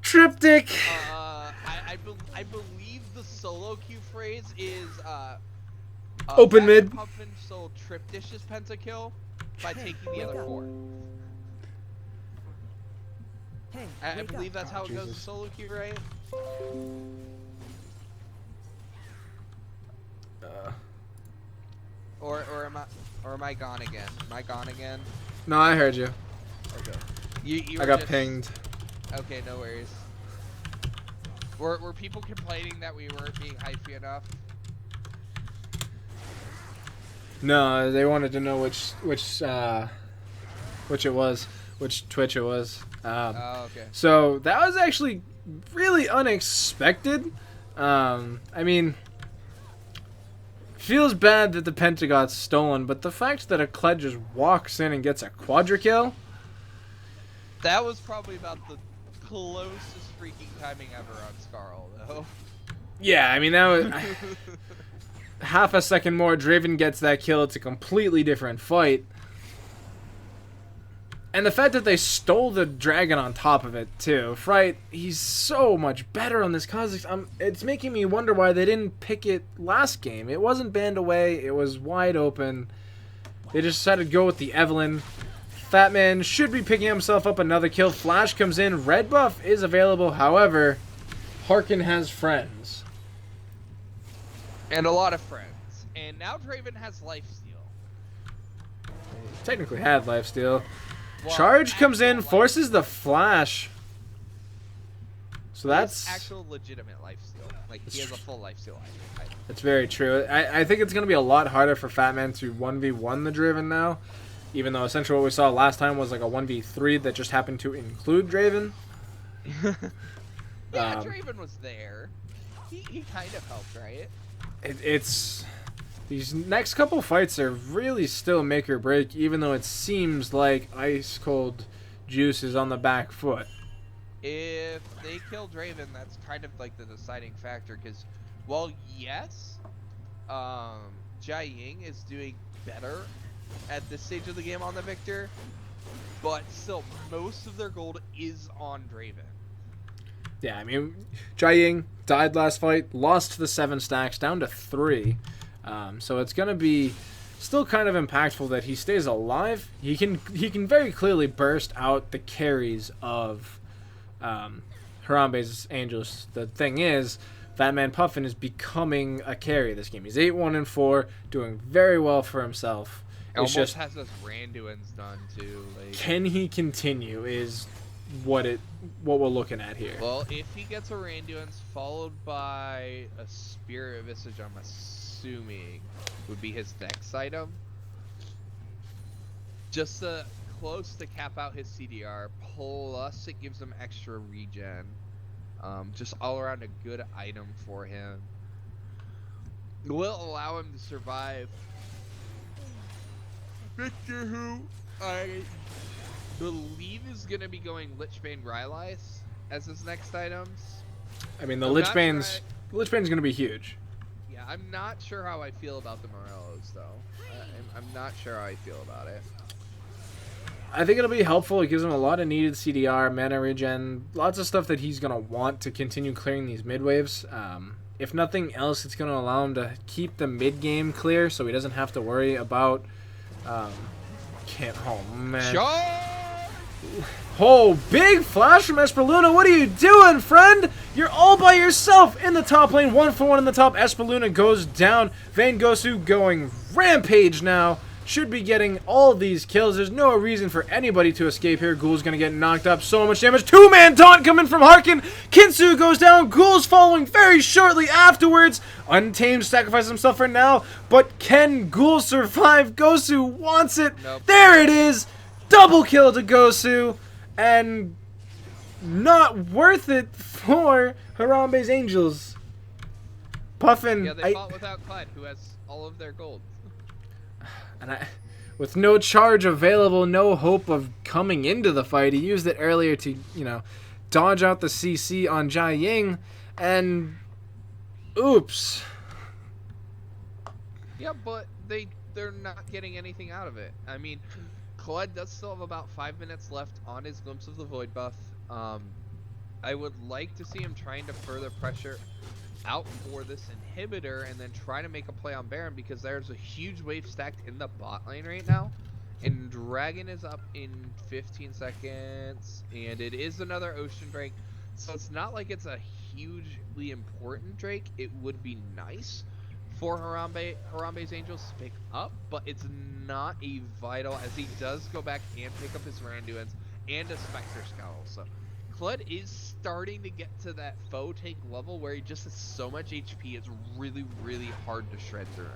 Speaker 1: Triptych.
Speaker 2: I believe the solo queue phrase is
Speaker 1: open mid.
Speaker 2: Puffin sold Triptych's pentakill. by taking the other 4.
Speaker 3: Hey,
Speaker 2: I
Speaker 3: wake
Speaker 2: believe
Speaker 3: up.
Speaker 2: that's how it goes in
Speaker 1: Jesus.
Speaker 2: solo queue, right? Or am I gone again? Am I gone again?
Speaker 1: No, I heard you.
Speaker 2: Okay. You
Speaker 1: I
Speaker 2: were
Speaker 1: got
Speaker 2: just...
Speaker 1: pinged.
Speaker 2: Okay, no worries. Were people complaining that we weren't being hypey enough?
Speaker 1: No, they wanted to know which it was, which Twitch it was.
Speaker 2: Oh, okay.
Speaker 1: So that was actually really unexpected. I mean, feels bad that the Penta got stolen, but the fact that a Kled just walks in and gets a quadra kill.
Speaker 2: That was probably about the closest freaking timing ever on Scarl, though.
Speaker 1: Yeah, I mean, that was half a second more. Draven gets that kill. It's a completely different fight. And the fact that they stole the dragon on top of it, too. Fright, he's so much better on this Kha'Zix. It's making me wonder why they didn't pick it last game. It wasn't banned away. It was wide open. They just decided to go with the Evelyn. Fatman should be picking himself up another kill. Flash comes in. Red buff is available. However, Harkin has friends.
Speaker 2: And a lot of friends. And now Draven has lifesteal.
Speaker 1: Technically had lifesteal.
Speaker 2: Well,
Speaker 1: Charge comes in,
Speaker 2: actual
Speaker 1: forces the flash. So that's
Speaker 2: actual legitimate lifesteal. Like, he has a full lifesteal item.
Speaker 1: that's very true. I think it's going to be a lot harder for Fatman to 1v1 the Draven now. Even though essentially what we saw last time was like a 1v3 that just happened to include Draven.
Speaker 2: Yeah, Draven was there. He kind of helped, right?
Speaker 1: It's these next couple fights are really still make or break, even though it seems like Ice Cold Juice is on the back foot.
Speaker 2: If they kill Draven, that's kind of like the deciding factor. Because, well, yes, Jai Ying is doing better at this stage of the game on the Victor, but still, most of their gold is on Draven.
Speaker 1: Yeah, I mean, Jai Ying died last fight, lost to the 7 stacks, down to 3. So it's going to be still kind of impactful that he stays alive. He can very clearly burst out the carries of Harambe's Angels. The thing is, Fatman Puffin is becoming a carry this game. He's 8-1-4, doing very well for himself. It's
Speaker 2: Almost
Speaker 1: just,
Speaker 2: has those Randuins done too. Like,
Speaker 1: can he continue is what we're looking at here.
Speaker 2: well, if he gets a Randuin's followed by a Spirit Visage, I'm assuming would be his next item. Just close to cap out his CDR. Plus, it gives him extra regen. Just all around a good item for him. It will allow him to survive Victor, who I believe is going to be going Lichbane Rylai's as his next items.
Speaker 1: I mean, the Lichbane's going to be huge.
Speaker 2: Yeah, I'm not sure how I feel about the Morellos, though. I'm not sure how I feel about it.
Speaker 1: I think it'll be helpful. It gives him a lot of needed CDR, mana regen, lots of stuff that he's going to want to continue clearing these mid waves. If nothing else, it's going to allow him to keep the mid game clear so he doesn't have to worry about... oh, man. Oh, big flash from Esperluna. What are you doing, friend? You're all by yourself in the top lane. 1-for-1 in the top. Esperluna goes down. Vayne Gosu going rampage now. Should be getting all of these kills. There's no reason for anybody to escape here. Ghoul's going to get knocked up. So much damage. 2-man taunt coming from Harkin. Kinsu goes down. Ghoul's following very shortly afterwards. Untamed sacrifices himself for now. But can Ghoul survive? Gosu wants it.
Speaker 2: Nope.
Speaker 1: There it is. Double kill to Gosu. And not worth it for Harambe's Angels. Puffin.
Speaker 2: Yeah, they fought without Clyde, who has all of their gold.
Speaker 1: And with no charge available, no hope of coming into the fight, he used it earlier to, dodge out the CC on Jai Ying, and oops.
Speaker 2: Yeah, but they're not getting anything out of it. I mean, Claude does still have about 5 minutes left on his Glimpse of the Void buff. I would like to see him trying to further pressure out for this inhibitor and then try to make a play on Baron, because there's a huge wave stacked in the bot lane right now, And Dragon is up in 15 seconds, and it is another Ocean Drake. So it's not like it's a hugely important Drake. It would be nice for Harambe's Angels to pick up, but it's not a vital, as he does go back and pick up his Randuins and a Spectre Scowl. So Kled is starting to get to that foe tank level where he just has so much HP, it's really, really hard to shred through him.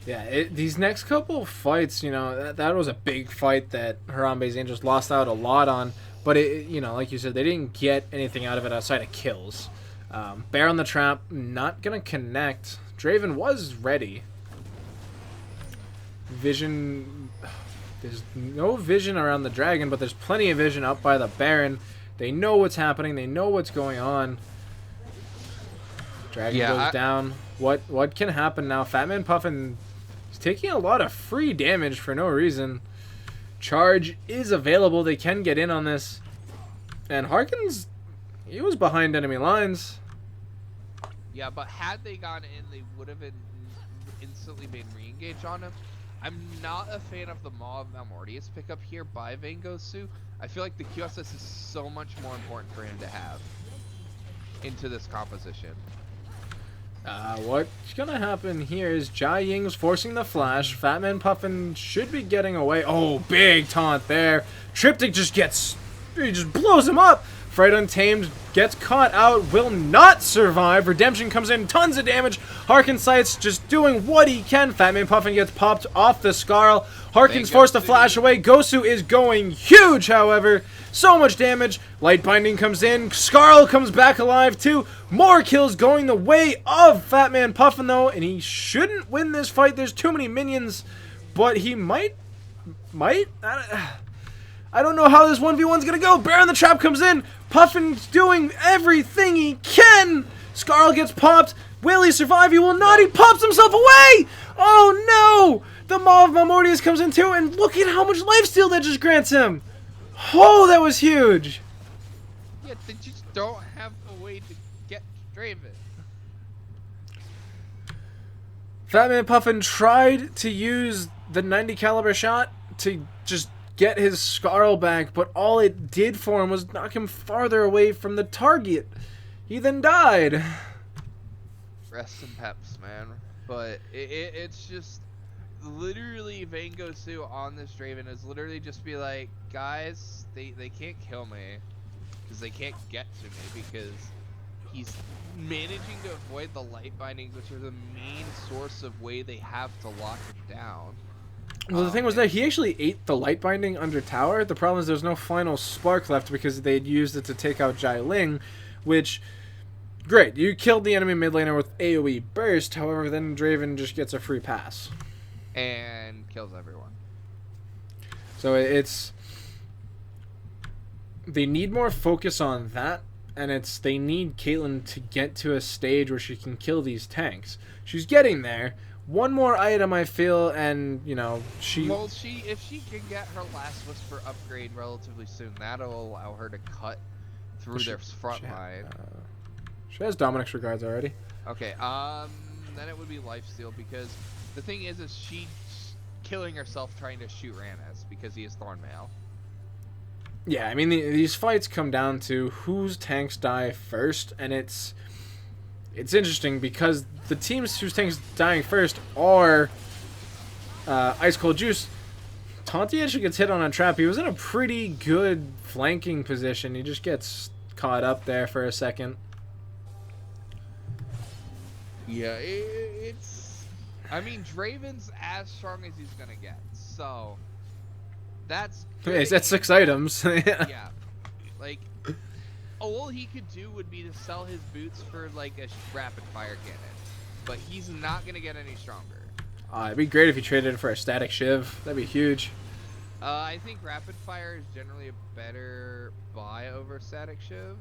Speaker 1: Yeah, these next couple of fights, you know, that was a big fight that Harambe's Angels lost out a lot on. But, you know, like you said, they didn't get anything out of it outside of kills. Bear on the trap, not going to connect. Draven was ready. Vision, there's no vision around the dragon, but there's plenty of vision up by the Baron. They know what's happening. They know what's going on. Dragon goes down. What can happen now? Fatman Puffin is taking a lot of free damage for no reason. Charge is available. They can get in on this. And Harkins, he was behind enemy lines.
Speaker 2: Yeah, but had they gone in, they would have instantly been re-engaged on him. I'm not a fan of the Maw of Malmortius pickup here by Vangosu. I feel like the QSS is so much more important for him to have into this composition.
Speaker 1: What's gonna happen here is Jai Ying's forcing the flash. Fatman Puffin should be getting away. Oh, big taunt there. Triptych he just blows him up. Fright Untamed gets caught out, will not survive. Redemption comes in, tons of damage. Harkin Sights just doing what he can. Fatman Puffin gets popped off the Scarl. Harkin's forced to flash away. Gosu is going huge, however. So much damage. Light Binding comes in. Scarl comes back alive too. More kills going the way of Fatman Puffin though, and he shouldn't win this fight. There's too many minions, but he might. I don't know how this 1v1's gonna go. Bear on the trap comes in. Puffin's doing everything he can. Scarl gets popped. Will he survive? He will not. He pops himself away. Oh no! The Maw of Malmortius comes in too, and look at how much lifesteal that just grants him. Oh, that was huge.
Speaker 2: Yeah, they just don't have a way to get Draven.
Speaker 1: Fatman Puffin tried to use the 90 caliber shot to just get his Scarl back, but all it did for him was knock him farther away from the target. He then died.
Speaker 2: Rest in peps, man. But it's just literally Vangosu on this Draven is literally just be like, guys, they can't kill me because they can't get to me because he's managing to avoid the light bindings, which are the main source of way they have to lock it down.
Speaker 1: Well, the thing was that he actually ate the light binding under tower. The problem is there's no final spark left because they'd used it to take out Jai Ling, which, great, you killed the enemy mid laner with AoE burst. However, then Draven just gets a free pass
Speaker 2: and kills everyone.
Speaker 1: So they need more focus on that, and they need Caitlyn to get to a stage where she can kill these tanks. She's getting there. One more item, I feel, and, you know, if
Speaker 2: she can get her last Whisper upgrade relatively soon, that'll allow her to cut through their front line.
Speaker 1: She has Dominic's regards already.
Speaker 2: Okay, then it would be lifesteal, because the thing is she's killing herself trying to shoot Ranas because he is Thornmail.
Speaker 1: Yeah, I mean, these fights come down to whose tanks die first, and it's interesting because the teams whose tanks dying first are Ice Cold Juice. Taunty actually gets hit on a trap. He was in a pretty good flanking position. He just gets caught up there for a second.
Speaker 2: Yeah, it's... I mean, Draven's as strong as he's gonna get, so... That's...
Speaker 1: Hey, that's 6 items.
Speaker 2: Yeah. Like... all he could do would be to sell his boots for like a rapid fire cannon, but he's not gonna get any stronger.
Speaker 1: It'd be great if he traded it for a static shiv. That'd be huge.
Speaker 2: I think rapid fire is generally a better buy over static shiv.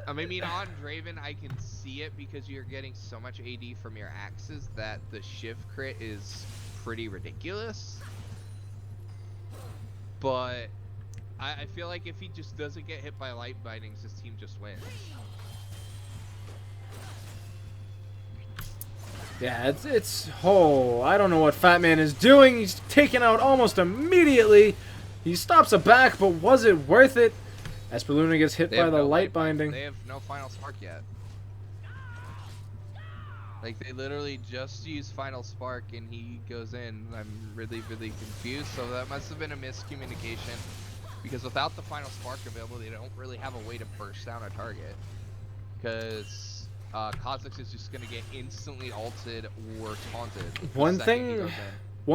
Speaker 2: I mean, on Draven, I can see it because you're getting so much AD from your axes that the shiv crit is pretty ridiculous. But I feel like if he just doesn't get hit by light bindings, his team just wins.
Speaker 1: Yeah, I don't know what Fat Man is doing. He's taken out almost immediately. He stops a back, but was it worth it? Espeluna gets hit by the light binding.
Speaker 2: They have no final spark yet. Like, they literally just use final spark and he goes in. I'm really, really confused. So that must have been a miscommunication. Because without the final spark available, they don't really have a way to burst down a target. Because Kha'Zix is just going to get instantly ulted or taunted.
Speaker 1: One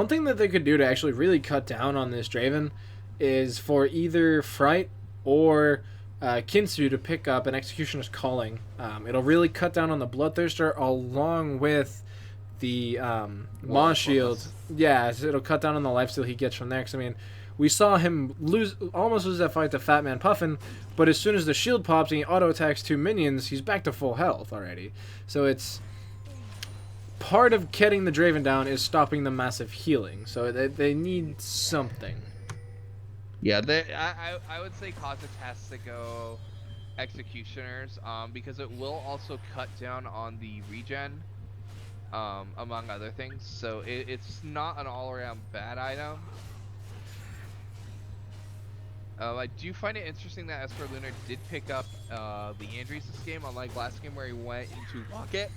Speaker 1: thing that they could do to actually really cut down on this Draven is for either Fright or Kinsu to pick up an Executioner's Calling. It'll really cut down on the Bloodthirster along with the Maw Shield. Yeah, so it'll cut down on the lifesteal he gets from there. Because, I mean, we saw him almost lose that fight to Fat Man Puffin, but as soon as the shield pops and he auto-attacks 2 minions, he's back to full health already. So it's... part of getting the Draven down is stopping the massive healing. So they need something.
Speaker 2: Yeah, I would say Kha'Zix has to go Executioners, because it will also cut down on the regen, among other things. So it's not an all-around bad item. I do find it interesting that Espeluna did pick up the Andrews this game, unlike last game where he went into Rocket.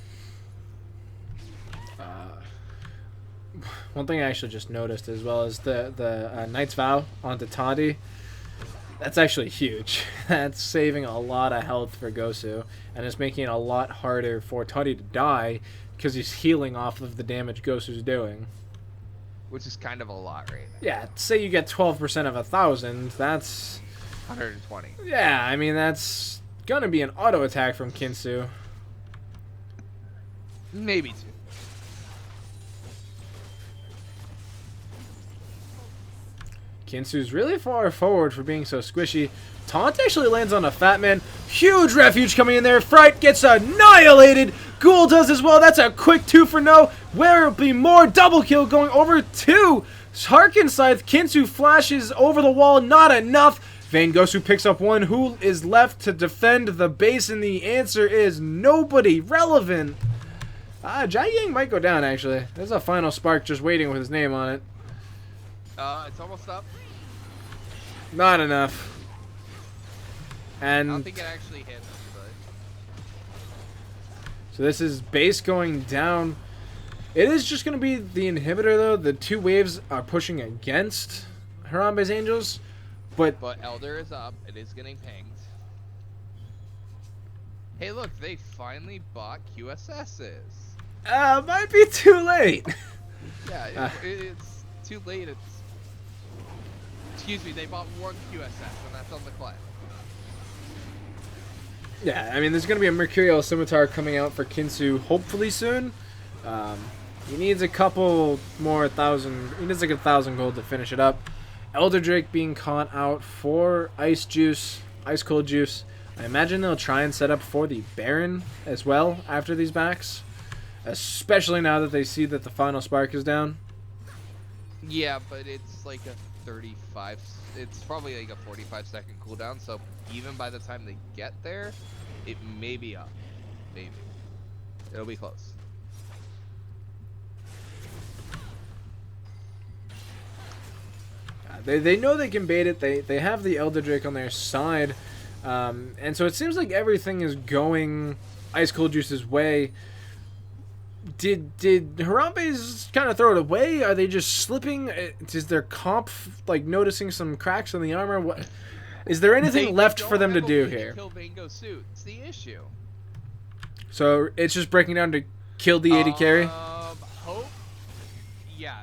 Speaker 1: One thing I actually just noticed as well is the Knight's Vow onto Taunty. That's actually huge. That's saving a lot of health for Gosu, and it's making it a lot harder for Taunty to die because he's healing off of the damage Gosu's doing.
Speaker 2: Which is kind of a lot right now.
Speaker 1: Yeah, say you get 12% of 1,000, that's...
Speaker 2: 120.
Speaker 1: Yeah, I mean, that's gonna be an auto attack from Kinsu.
Speaker 2: Maybe 2.
Speaker 1: Kinsu's really far forward for being so squishy. Taunt actually lands on a Fat Man. Huge refuge coming in there. Fright gets annihilated. Ghoul does as well. That's a quick 2 for no. Where will be more? Double kill going over 2. Harken Scythe. Kinsu flashes over the wall. Not enough. Vayne Gosu picks up 1. Who is left to defend the base? And the answer is nobody relevant. Jai Yang might go down, actually. There's a final spark just waiting with his name on it.
Speaker 2: It's almost up.
Speaker 1: Not enough. And
Speaker 2: I don't think it actually hit, but...
Speaker 1: So this is base going down. It is just going to be the inhibitor, though. The 2 waves are pushing against Harambe's Angels. But
Speaker 2: Elder is up. It is getting pinged. Hey, look. They finally bought QSSs.
Speaker 1: Might be too late.
Speaker 2: Yeah, it's too late. Excuse me, they bought 1 QSS, and that's on the class.
Speaker 1: Yeah, I mean, there's going to be a Mercurial Scimitar coming out for Kinsu hopefully soon. He needs a couple more thousand. He needs like 1,000 gold to finish it up. Elder Drake being caught out for Ice Juice, Ice Cold Juice. I imagine they'll try and set up for the Baron as well after these backs. Especially now that they see that the final spark is down.
Speaker 2: Yeah, but it's like a 35... It's probably like a 45-second cooldown, so even by the time they get there, it may be up. Maybe. It'll be close.
Speaker 1: They know they can bait it. They have the Elder Drake on their side. And so it seems like everything is going Ice Cold Juice's way. Did Harambe's kind of throw it away? Are they just slipping? Is their comp like noticing some cracks in the armor? What is there anything left for them to do here?
Speaker 2: Kill Vayne Gosu. It's the issue.
Speaker 1: So it's just breaking down to kill the AD carry.
Speaker 2: Hope. Yeah.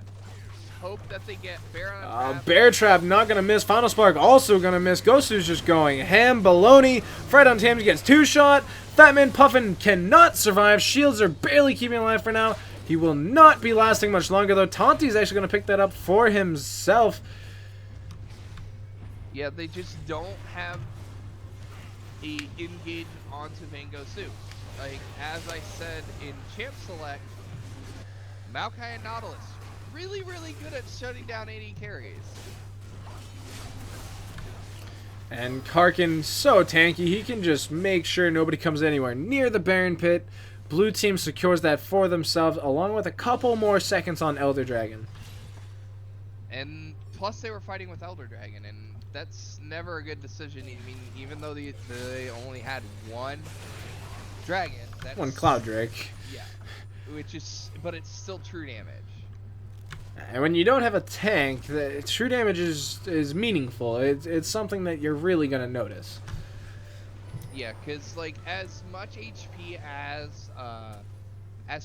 Speaker 2: Hope that they get
Speaker 1: Bear Trap not gonna miss. Final Spark also gonna miss. Gosu's just going ham baloney. Fred on Tams gets 2 shot. Fat Man Puffin cannot survive. Shields are barely keeping alive for now. He will not be lasting much longer, though. Taunty's actually going to pick that up for himself.
Speaker 2: Yeah, they just don't have a engage onto Vayne Gosu. Like, as I said in Champ Select, Maokai and Nautilus, really, really good at shutting down AD carries. And
Speaker 1: Karkin, so tanky, he can just make sure nobody comes anywhere near the Baron Pit. Blue team secures that for themselves, along with a couple more seconds on Elder Dragon.
Speaker 2: And plus they were fighting with Elder Dragon, and that's never a good decision. I mean, even though they only had one dragon, that's
Speaker 1: One Cloud Drake.
Speaker 2: Yeah, but it's still true damage.
Speaker 1: And when you don't have a tank, the true damage is meaningful. It's something that you're really gonna notice.
Speaker 2: Yeah, because like as much HP as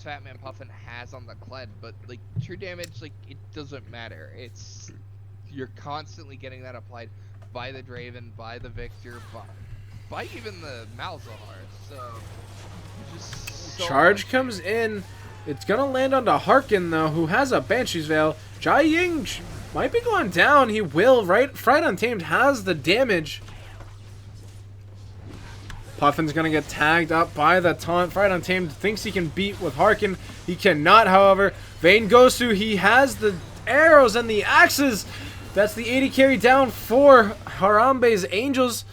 Speaker 2: Fat Man Puffin has on the Kled, but like true damage, like it doesn't matter. You're constantly getting that applied by the Draven, by the Victor, by even the Malzahar. So just
Speaker 1: Charge comes in. It's gonna land onto Harkin though, who has a Banshee's Veil. Jai Ying might be going down. He will. Fright Untamed has the damage. Puffin's gonna get tagged up by the taunt. Fright Untamed thinks he can beat with Harkin. He cannot, however. Vayne Gosu, he has the arrows and the axes. That's the 80 carry down for Harambe's Angels.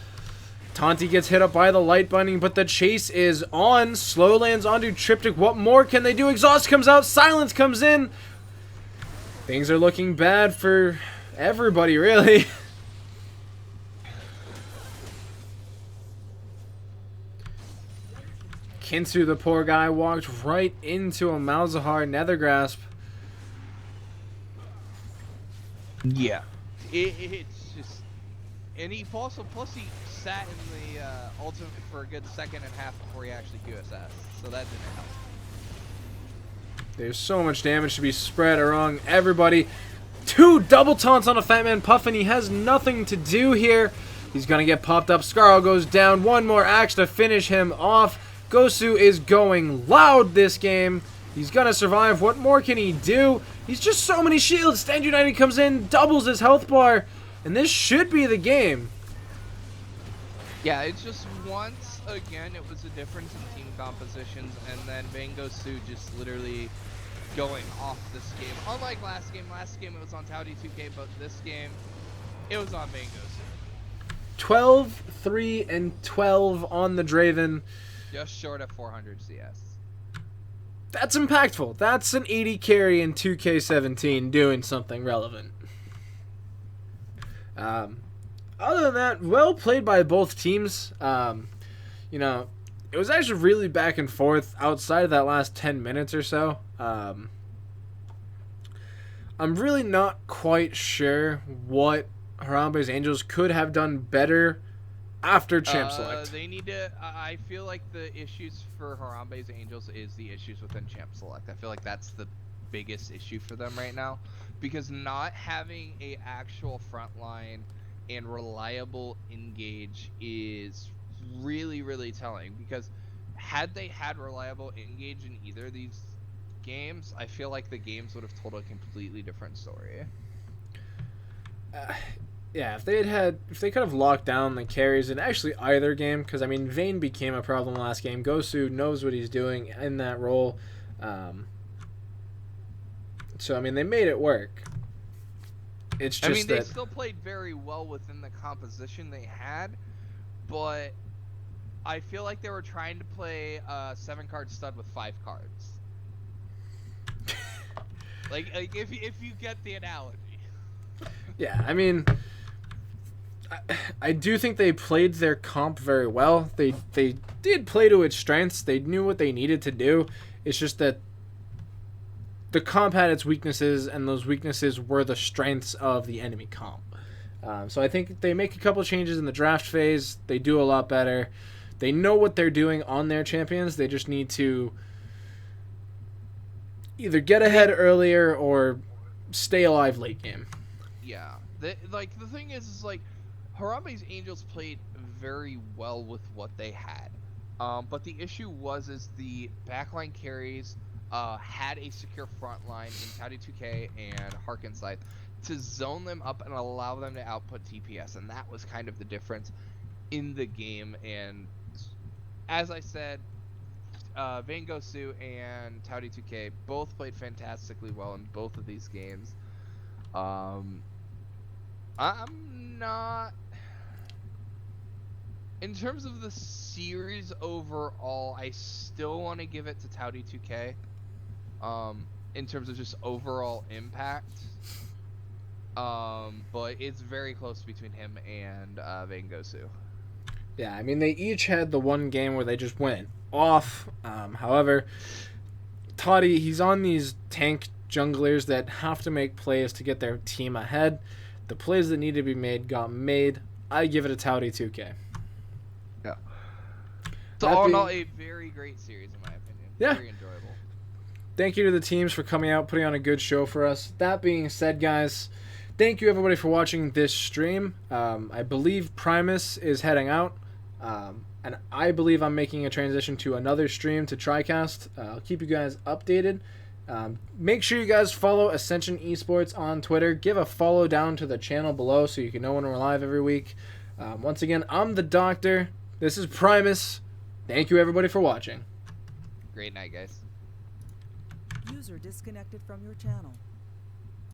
Speaker 1: Taunty gets hit up by the Light Binding, but the chase is on. Slow lands onto Triptych. What more can they do? Exhaust comes out. Silence comes in. Things are looking bad for everybody, really. Kinsu, the poor guy, walked right into a Malzahar Nethergrasp.
Speaker 2: Yeah, it's just, and he also plus he sat in the ultimate for a good second and a half before he actually QSS, so that didn't help.
Speaker 1: There's so much damage to be spread around everybody. 2 double taunts on a Fat Man Puffin. He has nothing to do here. He's gonna get popped up. Scarl goes down. One more axe to finish him off. Gosu is going loud this game. He's gonna survive. What more can he do? He's just so many shields. Stand United comes in, doubles his health bar, and this should be the game.
Speaker 2: Yeah, it's just once again it was a difference in team compositions, and then Vayne Gosu just literally going off this game. Unlike last game it was on Towdy 2K, but this game it was on Vayne Gosu.
Speaker 1: 12, 3, and 12 on the Draven.
Speaker 2: Just short of 400 CS.
Speaker 1: That's impactful. That's an 80 carry in 2K17 doing something relevant. Other than that, well played by both teams. You know, it was actually really back and forth outside of that last 10 minutes or so. I'm really not quite sure what Harambe's Angels could have done better after Champ Select.
Speaker 2: They need to. I feel like the issues for Harambe's Angels is the issues within Champ Select. I feel like that's the biggest issue for them right now, because not having a actual frontline and reliable engage is really, really telling. Because had they had reliable engage in either of these games, I feel like the games would have told a completely different story.
Speaker 1: Yeah, if they could have locked down the carries in actually either game, because I mean Vayne became a problem last game. Gosu knows what he's doing in that role, so I mean they made it work. It's just, I mean,
Speaker 2: they still played very well within the composition they had, but I feel like they were trying to play a 7-card stud with 5 cards. like if you get the analogy.
Speaker 1: Yeah, I mean, I do think they played their comp very well. They did play to its strengths. They knew what they needed to do. It's just that the comp had its weaknesses, and those weaknesses were the strengths of the enemy comp. So I think they make a couple changes in the draft phase. They do a lot better. They know what they're doing on their champions. They just need to either get ahead earlier or stay alive late game.
Speaker 2: Yeah. The thing is like, Harambe's Angels played very well with what they had. But the issue was the backline carries had a secure front line in Towdy 2K and Harkin Scythe to zone them up and allow them to output TPS, and that was kind of the difference in the game. And as I said, Vayne Gosu and Towdy 2K both played fantastically well in both of these games. I'm not In terms of the series overall, I still want to give it to Towdy 2K. In terms of just overall impact. But it's very close between him and Vangosu.
Speaker 1: Yeah, I mean, they each had the one game where they just went off. However, Toddy, he's on these tank junglers that have to make plays to get their team ahead. The plays that need to be made got made. I give it a Towdy 2K.
Speaker 2: Yeah. So all in all, a very great series in my opinion.
Speaker 1: Yeah.
Speaker 2: Very enjoyable.
Speaker 1: Thank you to the teams for coming out, putting on a good show for us. That being said, guys, thank you everybody for watching this stream. I believe Primus is heading out. And I believe I'm making a transition to another stream to TriCast. I'll keep you guys updated. Make sure you guys follow Ascension eSports on Twitter. Give a follow down to the channel below so you can know when we're live every week. Once again, I'm the Doctor. This is Primus. Thank you everybody for watching.
Speaker 2: Great night, guys.
Speaker 4: User disconnected from your channel.